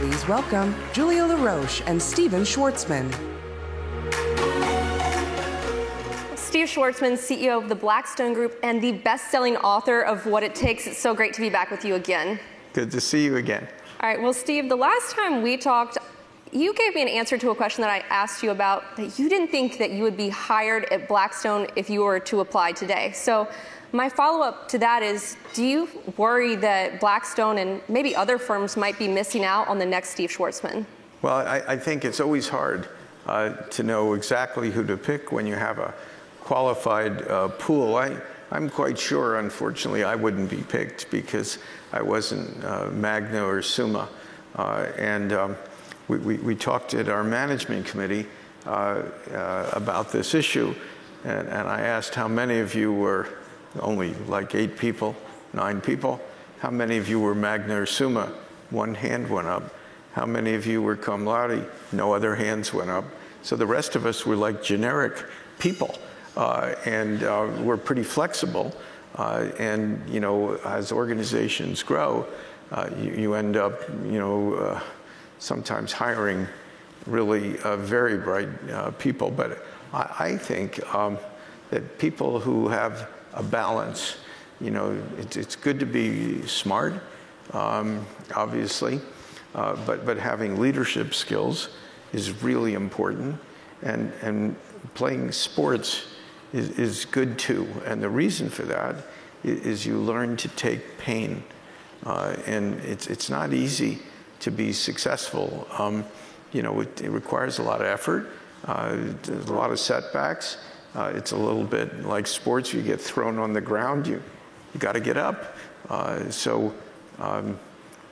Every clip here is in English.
Please welcome Julia LaRoche and Stephen Schwartzman. Steve Schwartzman, CEO of the Blackstone Group and the best-selling author of What It Takes. It's so great to be back with you again. Good to see you again. All right, well, Steve, the last time we talked, you gave me an answer to a question that I asked you about, that you didn't think that you would be hired at Blackstone if you were to apply today. So my follow-up to that is, do you worry that Blackstone and maybe other firms might be missing out on the next Steve Schwartzman? Well, I think it's always hard to know exactly who to pick when you have a qualified pool. I'm quite sure, unfortunately, I wouldn't be picked because I wasn't magna or summa. We talked at our management committee about this issue, and I asked how many of you were, only like 8 people, 9 people, how many of you were magna or summa? One hand went up. How many of you were cum laude? No other hands went up. So the rest of us were like generic people, and we're pretty flexible. And you know, as organizations grow, you end up, sometimes hiring really very bright people. But I think that people who have a balance, it's good to be smart, obviously, but having leadership skills is really important, and playing sports is good too. And the reason for that is you learn to take pain, and it's not easy to be successful. It requires a lot of effort, a lot of setbacks. It's a little bit like sports. You get thrown on the ground, you got to get up.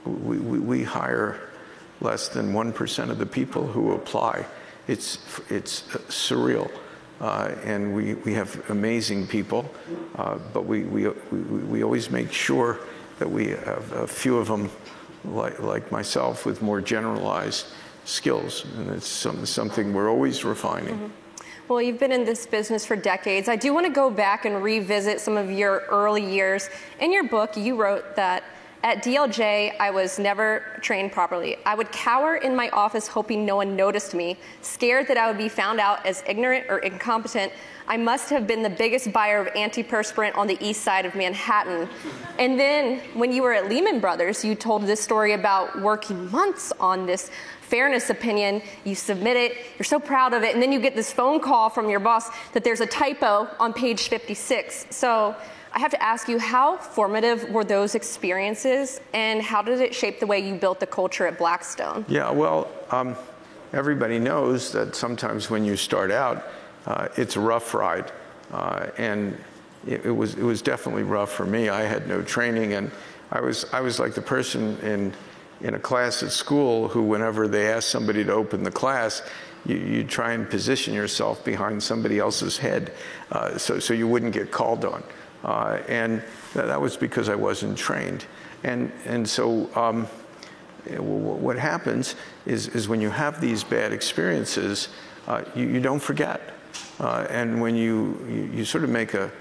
We hire less than 1% of the people who apply. It's surreal, and we have amazing people, but we always make sure that we have a few of them like myself with more generalized skills, and it's something we're always refining. Mm-hmm. Well, you've been in this business for decades. I do want to go back and revisit some of your early years. In your book, you wrote that at DLJ, I was never trained properly. I would cower in my office hoping no one noticed me, scared that I would be found out as ignorant or incompetent. I must have been the biggest buyer of antiperspirant on the east side of Manhattan. And then when you were at Lehman Brothers, you told this story about working months on this fairness opinion. You submit it, you're so proud of it, and then you get this phone call from your boss that there's a typo on page 56. So I have to ask you, how formative were those experiences, and how did it shape the way you built the culture at Blackstone? Yeah, well, everybody knows that sometimes when you start out, it's a rough ride, and it was definitely rough for me. I had no training, and I was like the person in a class at school who, whenever they asked somebody to open the class, you try and position yourself behind somebody else's head, so you wouldn't get called on. And that was because I wasn't trained. And so what happens is when you have these bad experiences, you don't forget. And when you sort of make a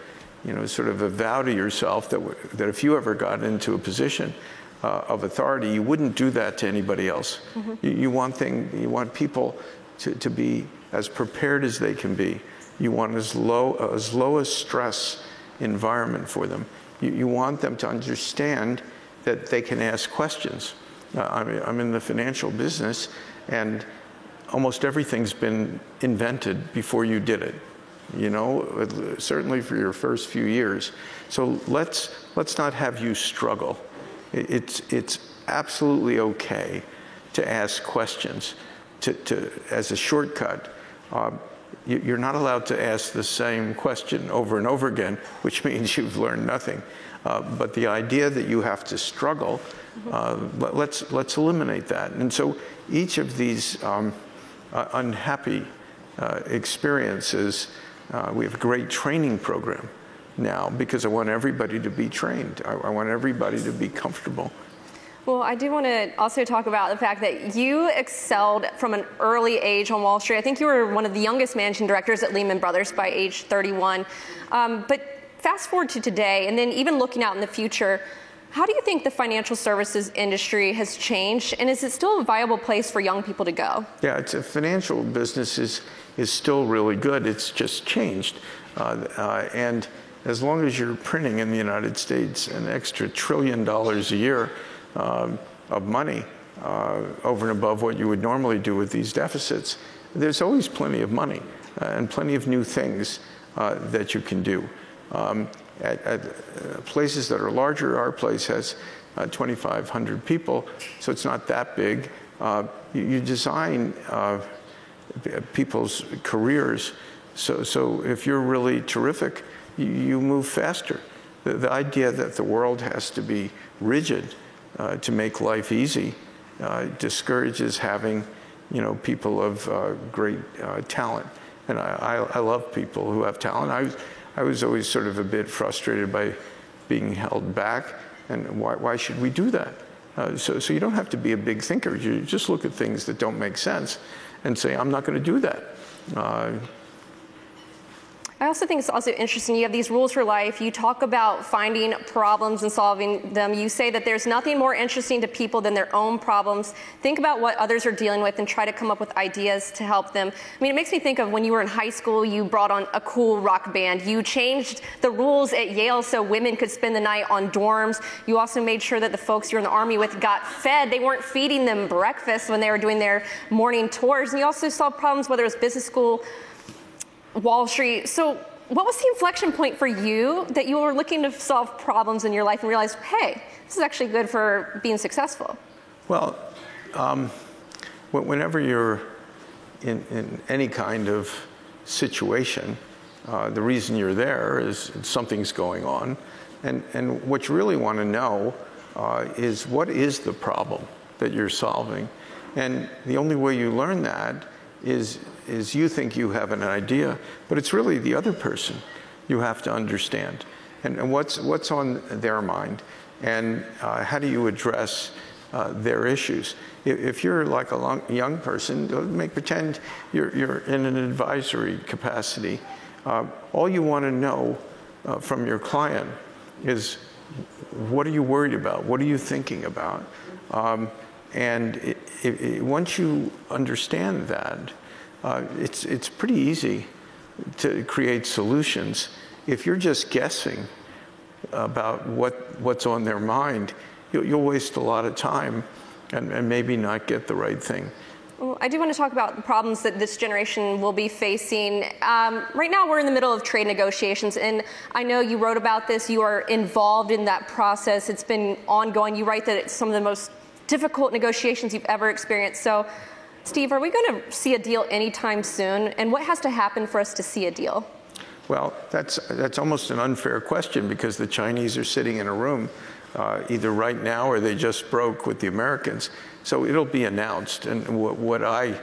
vow to yourself that if you ever got into a position of authority, you wouldn't do that to anybody else. Mm-hmm. You want people to be as prepared as they can be. You want as low a stress environment for them. You want them to understand that they can ask questions. I'm in the financial business, and almost everything's been invented before you did it. Certainly for your first few years. So let's not have you struggle. It's absolutely okay to ask questions. As a shortcut, you're not allowed to ask the same question over and over again, which means you've learned nothing. But the idea that you have to struggle, let's eliminate that. And so each of these unhappy experiences, we have a great training program now because I want everybody to be trained. I want everybody to be comfortable. Well, I do want to also talk about the fact that you excelled from an early age on Wall Street. I think you were one of the youngest managing directors at Lehman Brothers by age 31. But fast forward to today, and then even looking out in the future, How do you think the financial services industry has changed, and is it still a viable place for young people to go? Yeah, it's a financial business is still really good. It's just changed. And as long as you're printing in the United States an extra $1 trillion a year of money over and above what you would normally do with these deficits, there's always plenty of money and plenty of new things that you can do. At places that are larger, our place has 2,500 people, so it's not that big. You design people's careers so if you're really terrific, you move faster. The idea that the world has to be rigid to make life easy discourages having, people of great talent. And I love people who have talent. I was always sort of a bit frustrated by being held back, and why should we do that? So you don't have to be a big thinker. You just look at things that don't make sense and say, I'm not going to do that. I also think it's also interesting, you have these rules for life, you talk about finding problems and solving them, you say that there's nothing more interesting to people than their own problems. Think about what others are dealing with and try to come up with ideas to help them. I mean, it makes me think of when you were in high school, you brought on a cool rock band, you changed the rules at Yale so women could spend the night on dorms, you also made sure that the folks you're in the Army with got fed, they weren't feeding them breakfast when they were doing their morning tours, and you also solved problems whether it was business school, Wall Street. So what was the inflection point for you that you were looking to solve problems in your life and realized, hey, this is actually good for being successful? Well, whenever you're in any kind of situation, the reason you're there is something's going on. And what you really want to know is what is the problem that you're solving. And the only way you learn that is you think you have an idea, but it's really the other person you have to understand. And what's on their mind, and how do you address their issues. If you're like a young person, pretend you're in an advisory capacity. All you want to know from your client is, what are you worried about? What are you thinking about? And once you understand that, it's pretty easy to create solutions. If you're just guessing about what's on their mind, you'll waste a lot of time and maybe not get the right thing. Well, I do want to talk about the problems that this generation will be facing. Right now, we're in the middle of trade negotiations, and I know you wrote about this. You are involved in that process. It's been ongoing. You write that it's some of the most difficult negotiations you've ever experienced. So, Steve, are we going to see a deal anytime soon? And what has to happen for us to see a deal? Well, that's almost an unfair question, because the Chinese are sitting in a room either right now or they just broke with the Americans. So it'll be announced. And what I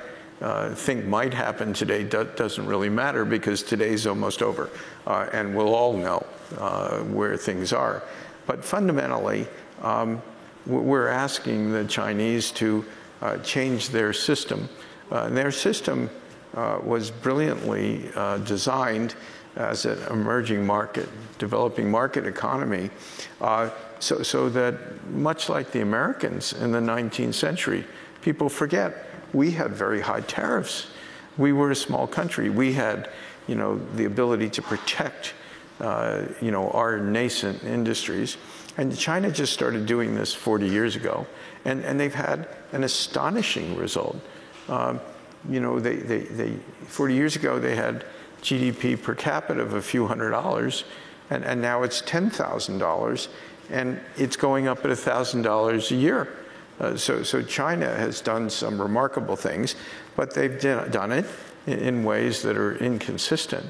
think might happen today doesn't really matter, because today's almost over. And we'll all know where things are. But fundamentally, we're asking the Chinese to change their system. Their system was brilliantly designed as an emerging market, developing market economy, so that much like the Americans in the 19th century, people forget we had very high tariffs. We were a small country. We had, the ability to protect, our nascent industries. And China just started doing this 40 years ago, and they've had an astonishing result. 40 years ago, they had GDP per capita of a few $100s, and now it's $10,000, and it's going up at $1,000 a year. So China has done some remarkable things, but they've done it in ways that are inconsistent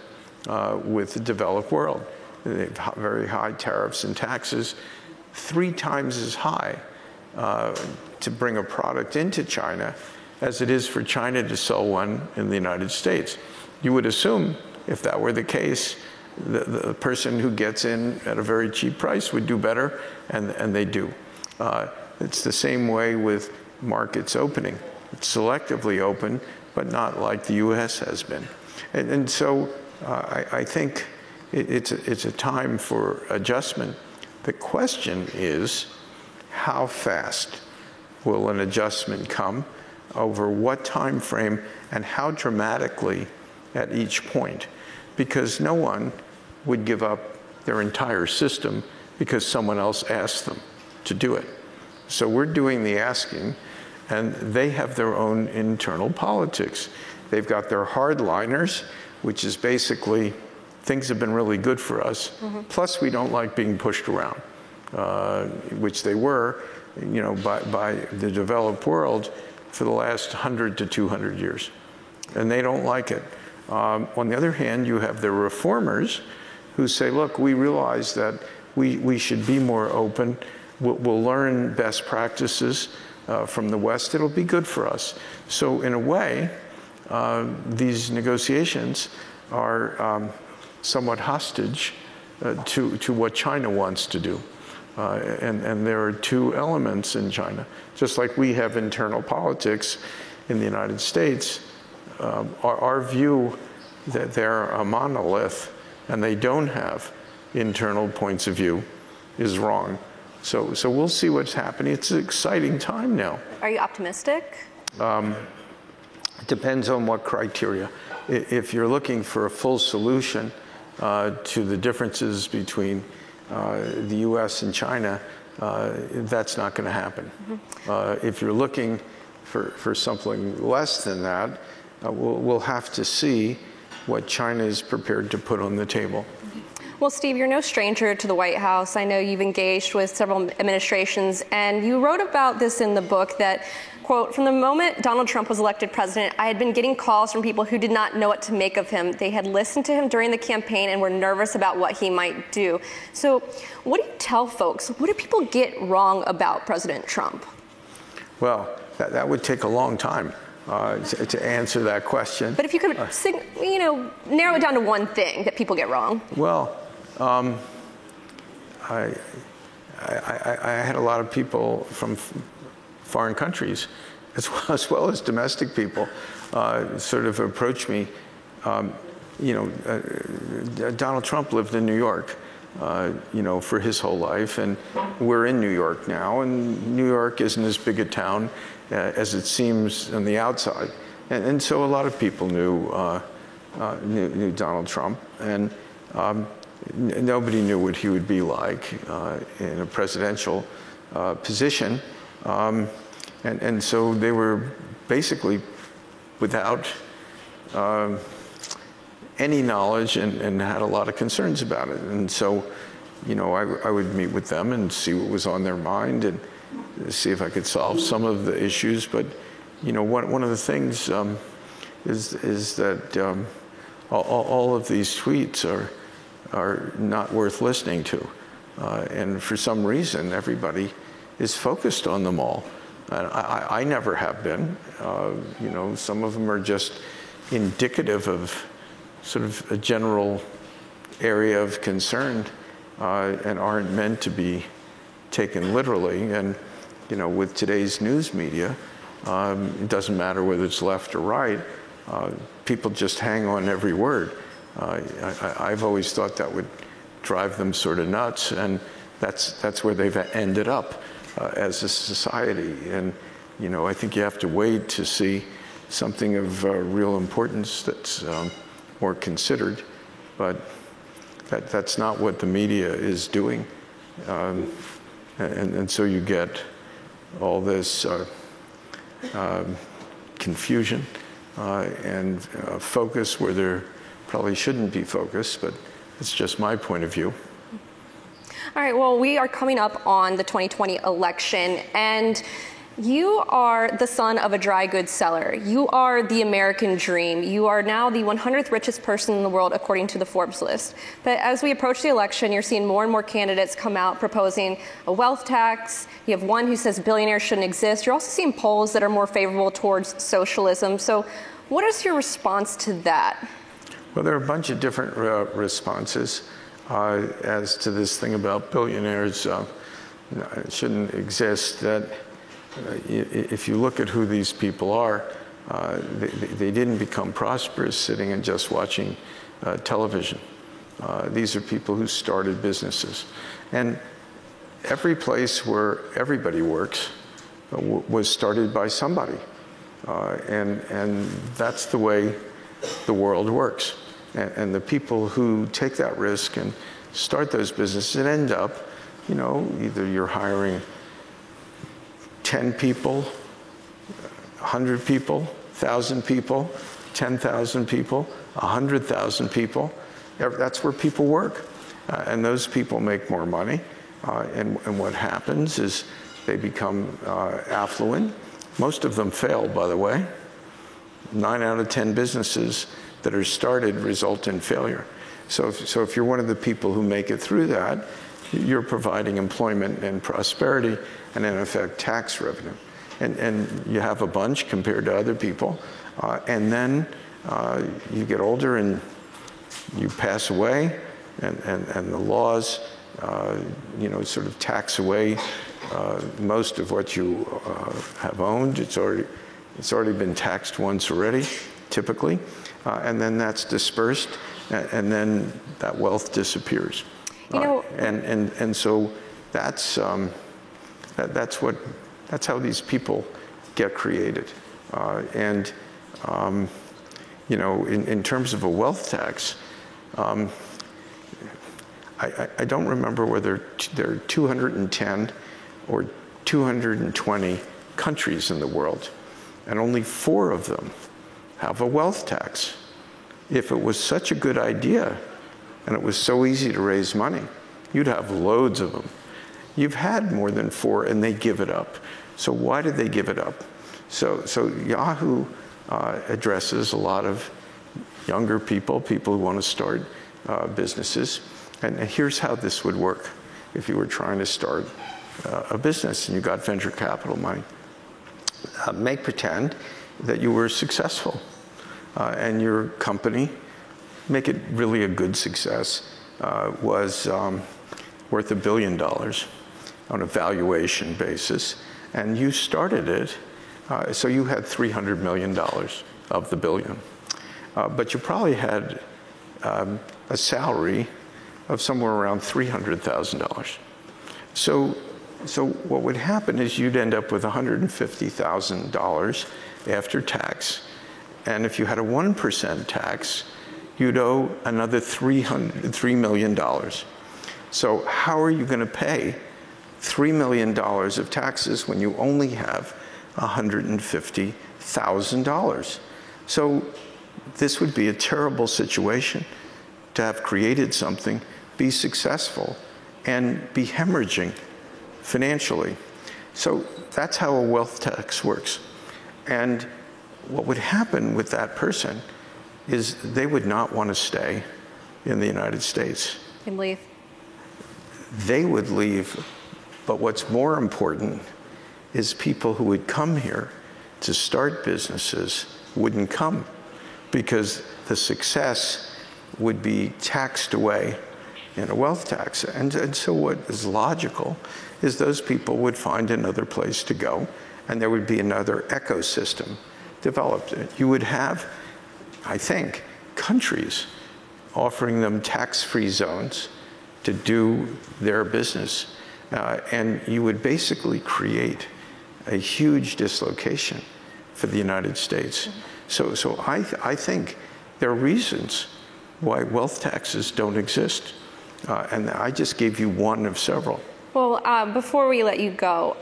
with the developed world. They have very high tariffs and taxes, 3 times as high to bring a product into China as it is for China to sell one in the United States. You would assume, if that were the case, the person who gets in at a very cheap price would do better, and they do. It's the same way with markets opening. It's selectively open, but not like the U.S. has been. So I think it's a time for adjustment. The question is, how fast will an adjustment come, over what time frame, and how dramatically at each point? Because no one would give up their entire system because someone else asked them to do it. So we're doing the asking, and they have their own internal politics. They've got their hardliners, which is basically things have been really good for us. Plus, we don't like being pushed around, which they were, by the developed world for the last 100 to 200 years, and they don't like it. On the other hand, you have the reformers who say, look, we realize that we should be more open. We'll learn best practices from the West. It'll be good for us. So in a way, these negotiations are somewhat hostage to what China wants to do. And there are two elements in China. Just like we have internal politics in the United States, our view that they're a monolith and they don't have internal points of view is wrong. So we'll see what's happening. It's an exciting time now. Are you optimistic? It depends on what criteria. If you're looking for a full solution to the differences between the U.S. and China, that's not going to happen. If you're looking for something less than that, we'll have to see what China is prepared to put on the table. Well, Steve, you're no stranger to the White House. I know you've engaged with several administrations, and you wrote about this in the book that, quote, from the moment Donald Trump was elected president, I had been getting calls from people who did not know what to make of him. They had listened to him during the campaign and were nervous about what he might do. So what do you tell folks? What do people get wrong about President Trump? Well, that would take a long time to answer that question. But if you could, narrow it down to one thing that people get wrong. Well, I had a lot of people from foreign countries, as well as domestic people, sort of approach me. Donald Trump lived in New York, for his whole life, and we're in New York now, and New York isn't as big a town as it seems on the outside, and so a lot of people knew Donald Trump, and nobody knew what he would be like in a presidential position. And so they were basically without any knowledge and had a lot of concerns about it. And so, I would meet with them and see what was on their mind and see if I could solve some of the issues. But, one of the things is that all of these tweets are not worth listening to. And for some reason, everybody is focused on them all. And I never have been. Some of them are just indicative of sort of a general area of concern and aren't meant to be taken literally. And, with today's news media, it doesn't matter whether it's left or right. People just hang on every word. I've always thought that would drive them sort of nuts, and that's where they've ended up as a society. And I think you have to wait to see something of real importance that's more considered, but that's not what the media is doing, and so you get all this confusion and focus where there probably shouldn't be focus, but it's just my point of view. All right, well, we are coming up on the 2020 election, and you are the son of a dry goods seller. You are the American dream. You are now the 100th richest person in the world, according to the Forbes list. But as we approach the election, you're seeing more and more candidates come out proposing a wealth tax. You have one who says billionaires shouldn't exist. You're also seeing polls that are more favorable towards socialism. So what is your response to that? Well, there are a bunch of different responses as to this thing about billionaires shouldn't exist. That if you look at who these people are, they didn't become prosperous sitting and just watching television. These are people who started businesses. And every place where everybody works was started by somebody. And that's the way the world works. And the people who take that risk and start those businesses and end up, either you're hiring 10 people, 100 people, 1,000 people, 10,000 people, 100,000 people. That's where people work. And those people make more money. And what happens is they become affluent. Most of them fail, by the way. 9 out of 10 businesses that are started result in failure. So if you're one of the people who make it through that, you're providing employment and prosperity and, in effect, tax revenue. And you have a bunch compared to other people. And then you get older and you pass away, and the laws, sort of tax away most of what you have owned. It's already been taxed once already, typically, and then that's dispersed, and then that wealth disappears. And so that's how these people get created. In terms of a wealth tax, I don't remember whether there are 210 or 220 countries in the world, and only 4 of them have a wealth tax. If it was such a good idea, and it was so easy to raise money, you'd have loads of them. You've had more than 4, and they give it up. So why did they give it up? So Yahoo addresses a lot of younger people who want to start businesses. And here's how this would work if you were trying to start a business and you got venture capital money. Make pretend that you were successful and your company, make it really a good success, was worth $1 billion on a valuation basis. And you started it, so you had $300 million of the billion. But you probably had a salary of somewhere around $300,000. So what would happen is you'd end up with $150,000 after tax. And if you had a 1% tax, you'd owe another $3 million. So how are you going to pay $3 million of taxes when you only have $150,000? So this would be a terrible situation to have created something, be successful, and be hemorrhaging financially. So that's how a wealth tax works. And what would happen with that person is they would not want to stay in the United States. And leave. They would leave. But what's more important is people who would come here to start businesses wouldn't come, because the success would be taxed away in a wealth tax. And so what is logical is those people would find another place to go, and there would be another ecosystem developed. You would have, I think, countries offering them tax-free zones to do their business. And you would basically create a huge dislocation for the United States. So I think there are reasons why wealth taxes don't exist. And I just gave you one of several. Well, before we let you go,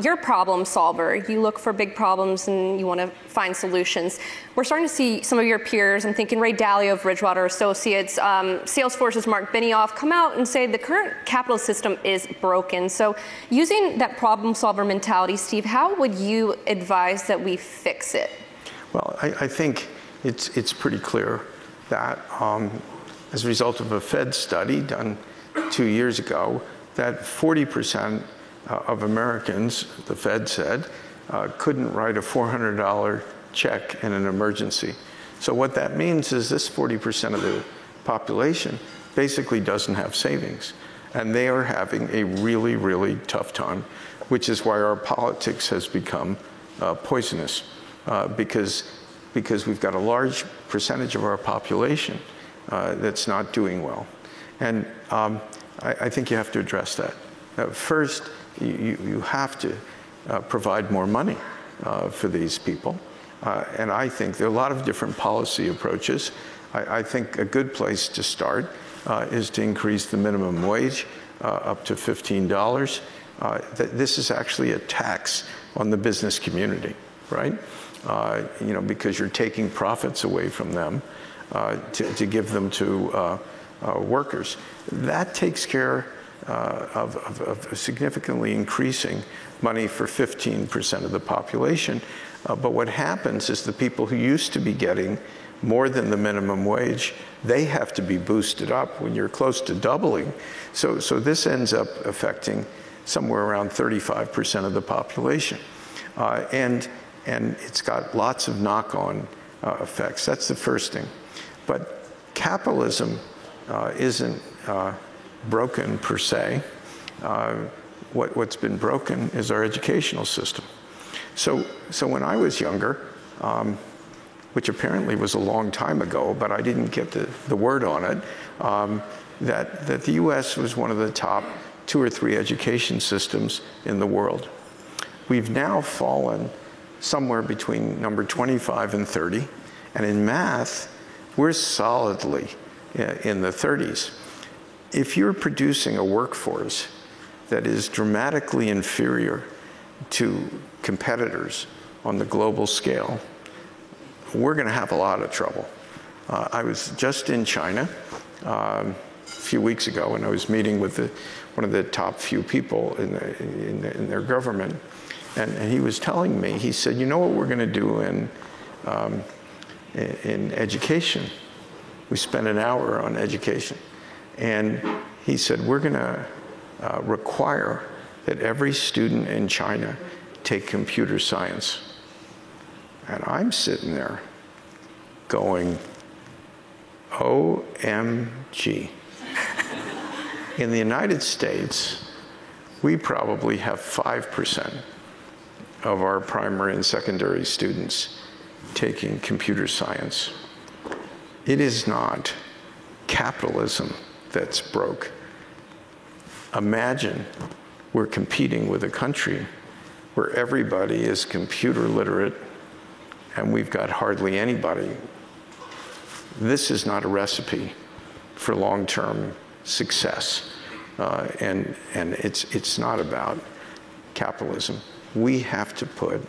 you're a problem solver. You look for big problems and you want to find solutions. We're starting to see some of your peers, I'm thinking Ray Dalio of Bridgewater Associates, Salesforce's Mark Benioff, come out and say the current capital system is broken. So using that problem solver mentality, Steve, how would you advise that we fix it? Well, I think it's pretty clear that as a result of a Fed study done 2 years ago, that 40% of Americans, the Fed said, couldn't write a $400 check in an emergency. So what that means is this 40% of the population basically doesn't have savings. And they are having a really, really tough time, which is why our politics has become poisonous, because we've got a large percentage of our population that's not doing well. And I think you have to address that. First, you have to provide more money for these people. And I think there are a lot of different policy approaches. I think a good place to start is to increase the minimum wage up to $15. This is actually a tax on the business community, right? Because you're taking profits away from them to give them to workers. That takes care of significantly increasing money for 15% of the population. But what happens is the people who used to be getting more than the minimum wage, they have to be boosted up when you're close to doubling. So this ends up affecting somewhere around 35% of the population. And it's got lots of knock-on effects. That's the first thing. But capitalism isn't broken per se. What's been broken is our educational system. So when I was younger, which apparently was a long time ago, but I didn't get the word on it, that the US was one of the top 2 or 3 education systems in the world. We've now fallen somewhere between number 25 and 30, and in math, we're solidly in the 30s. If you're producing a workforce that is dramatically inferior to competitors on the global scale, we're going to have a lot of trouble. I was just in China a few weeks ago, and I was meeting with one of the top few people in their government, and he was telling me, he said, you know what we're going to do in education? We spent an hour on education. And he said, we're going to require that every student in China take computer science. And I'm sitting there going, OMG. In the United States, we probably have 5% of our primary and secondary students taking computer science. It is not capitalism that's broke. Imagine we're competing with a country where everybody is computer literate and we've got hardly anybody. This is not a recipe for long-term success. And it's not about capitalism. We have to put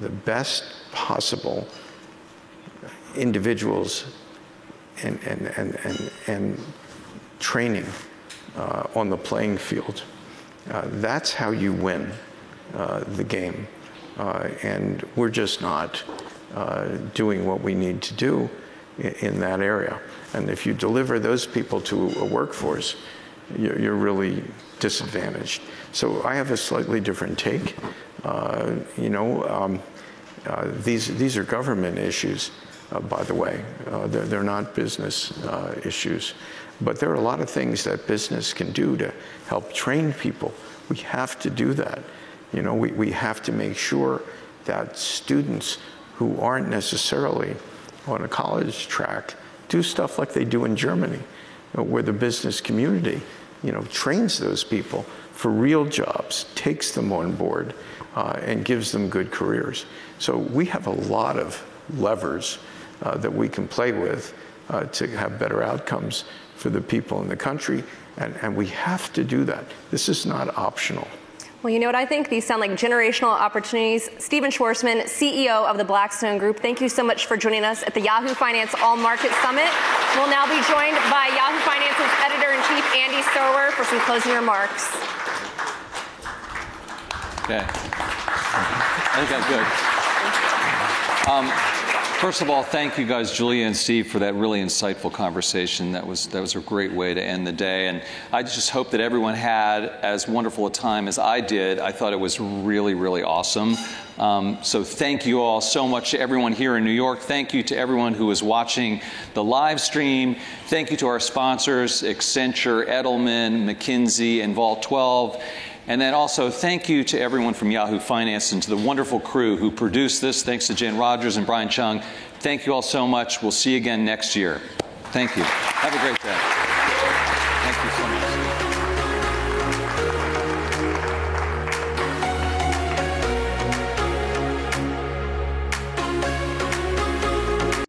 the best possible individuals and training on the playing field. That's how you win the game. And we're just not doing what we need to do in that area. And if you deliver those people to a workforce, you're really disadvantaged. So I have a slightly different take. These are government issues, by the way. They're not business issues. But there are a lot of things that business can do to help train people. We have to do that. We have to make sure that students who aren't necessarily on a college track do stuff like they do in Germany, where the business community, trains those people for real jobs, takes them on board, and gives them good careers. So we have a lot of levers that we can play with to have better outcomes for the people in the country, and we have to do that. This is not optional. Well, you know what I think? These sound like generational opportunities. Stephen Schwarzman, CEO of the Blackstone Group, thank you so much for joining us at the Yahoo Finance All Market Summit. We'll now be joined by Yahoo Finance's Editor-in-Chief, Andy Serwer, for some closing remarks. Okay. I think that's good. First of all, thank you guys, Julia and Steve, for that really insightful conversation. That was a great way to end the day. And I just hope that everyone had as wonderful a time as I did. I thought it was really, really awesome. So thank you all so much to everyone here in New York. Thank you to everyone who is watching the live stream. Thank you to our sponsors, Accenture, Edelman, McKinsey, and Vault 12. And then also, thank you to everyone from Yahoo Finance and to the wonderful crew who produced this. Thanks to Jen Rogers and Brian Chung. Thank you all so much. We'll see you again next year. Thank you. Have a great day.